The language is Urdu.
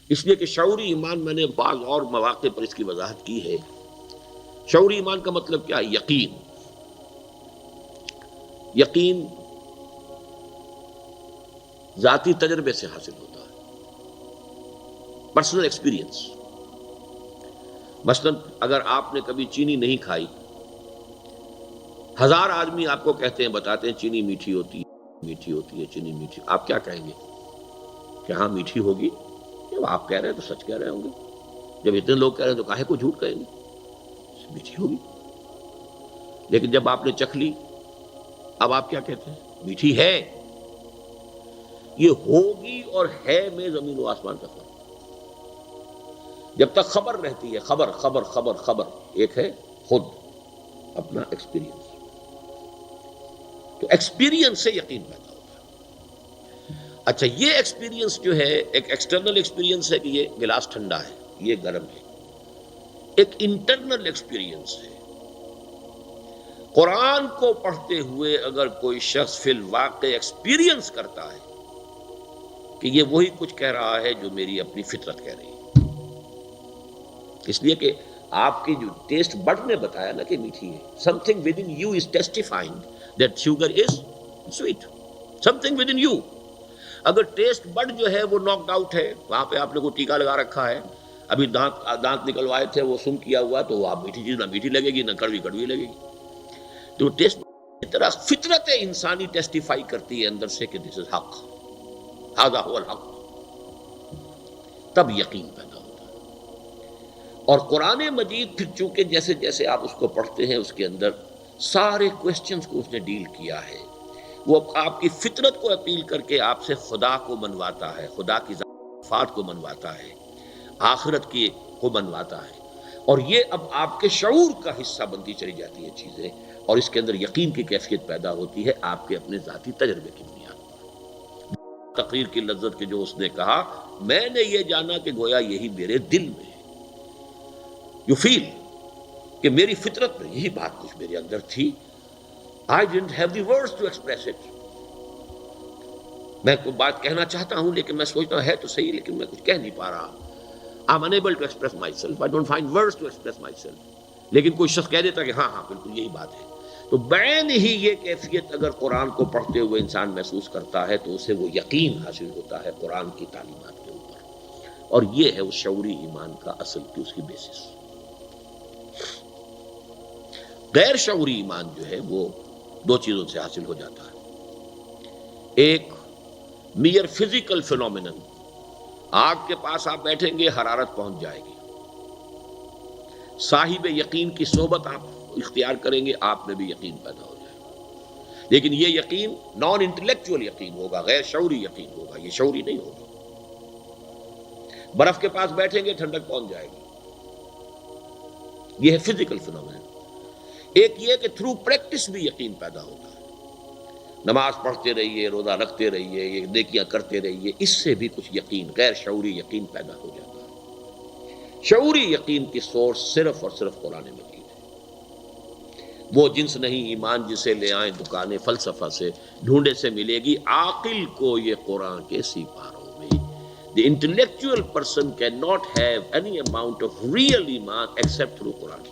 اس لیے کہ شعوری ایمان میں نے بعض اور مواقع پر اس کی وضاحت کی ہے. شعوری ایمان کا مطلب کیا ہے؟ یقین. یقین ذاتی تجربے سے حاصل ہوتا ہے، پرسنل ایکسپیرینس. مثلا اگر آپ نے کبھی چینی نہیں کھائی، 1000 آدمی آپ کو کہتے ہیں، بتاتے ہیں چینی میٹھی ہوتی ہے، میٹھی ہوتی ہے، چینی میٹھی، آپ کیا کہیں گے کہ ہاں میٹھی ہوگی؟ جب آپ کہہ رہے ہیں تو سچ کہہ رہے ہوں گے. جب اتنے لوگ کہہ رہے ہیں تو کاہے کو جھوٹ کہیں گے؟ میٹھی ہوگی. لیکن جب آپ نے چکھ لی، اب آپ کیا کہتے ہیں؟ میٹھی ہے. یہ ہوگی اور ہے میں زمین و آسمان کا فرق. جب تک خبر رہتی ہے، خبر خبر خبر خبر، ایک ہے خود اپنا ایکسپیرینس. تو ایکسپیرینس سے یقین پیدا ہوتا ہے. اچھا، یہ ایکسپیرینس جو ہے ایک ایکسٹرنل ایکسپیرینس ہے کہ یہ گلاس ٹھنڈا ہے، یہ گرم ہے. ایک انٹرنل ایکسپیرینس ہے. قرآن کو پڑھتے ہوئے اگر کوئی شخص فی الواقع ایکسپیرینس کرتا ہے کہ یہ وہی کچھ کہہ رہا ہے جو میری اپنی فطرت کہہ رہی ہے. اس لیے کہ آپ کی جو ٹیسٹ بڈ نے بتایا نا کہ میٹھی ہے. Something with in you is testifying that sugar is sweet. Something with in you. اگر ٹیسٹ بڈ جو ہے وہ ناکڈ آؤٹ ہے، وہاں پہ آپ نے کوئی ٹیکا لگا رکھا ہے، ابھی دانت نکلوائے تھے، وہ سن کیا ہوا، تو آپ میٹھی چیز نہ میٹھی لگے گی، نہ کڑوی کڑوی لگے گی. تو ٹیسٹ اس طرح فطرت انسانی ٹیسٹیفائی کرتی ہے اندر سے کہ دس از حق، ھذا ھو الحق. تب یقین پیدا ہوتا ہے. اور قرآن مجید پھر چونکہ جیسے جیسے آپ اس کو پڑھتے ہیں، اس کے اندر سارے کوسچنز کو اس نے ڈیل کیا ہے. وہ آپ کی فطرت کو اپیل کر کے آپ سے خدا کو منواتا ہے، خدا کی صفات کو منواتا ہے، آخرت کی کو منواتا ہے. اور یہ اب آپ کے شعور کا حصہ بنتی چلی جاتی ہیں چیزیں، اور اس کے اندر یقین کی کیفیت پیدا ہوتی ہے آپ کے اپنے ذاتی تجربے کی بنیاد پر. تقریر کی لذت کے جو اس نے کہا، میں نے یہ جانا کہ گویا یہی میرے دل میں ہے. یو فیل کہ میری فطرت میں یہی بات کچھ میرے اندر تھی. I didn't have the words to express it. میں کوئی بات کہنا چاہتا ہوں لیکن میں سوچتا ہوں ہے تو صحیح، لیکن میں کچھ کہہ نہیں پا رہا. I'm unable to express myself. I don't find words to express myself. لیکن کوئی شخص کہہ دیتا کہ ہاں ہاں بالکل یہی بات ہے. تو بعین ہی یہ کیفیت اگر قرآن کو پڑھتے ہوئے انسان محسوس کرتا ہے تو اسے وہ یقین حاصل ہوتا ہے قرآن کی تعلیمات کے اوپر. اور یہ ہے اس شعوری ایمان کا اصل کی اس کی بیسس. غیر شعوری ایمان جو ہے وہ دو چیزوں سے حاصل ہو جاتا ہے. ایک میئر فزیکل فینومینن، آگ کے پاس آپ بیٹھیں گے حرارت پہنچ جائے گی. صاحب یقین کی صحبت آپ اختیار کریں گے، آپ میں بھی یقین پیدا ہو جائے گا. لیکن یہ یقین نان انٹلیکچوئل یقین ہوگا، غیر شعوری یقین ہوگا، یہ شعوری نہیں ہوگا. برف کے پاس بیٹھیں گے ٹھنڈک پہنچ جائے گی، یہ ہے فزیکل فینومینن. ایک یہ کہ تھرو پریکٹس بھی یقین پیدا ہوتا ہے. نماز پڑھتے رہیے، روزہ رکھتے رہیے، یہ نیکیاں کرتے رہیے، اس سے بھی کچھ یقین غیر شعوری یقین پیدا ہو جاتا ہے. شعوری یقین کی سورس صرف اور صرف قرآن مجید ہے. وہ جنس نہیں ایمان جسے لے آئیں دکانیں فلسفہ سے، ڈھونڈے سے ملے گی عاقل کو یہ قرآن کے سیپاروں میں. The intellectual person cannot have any amount of real iman except through Quran.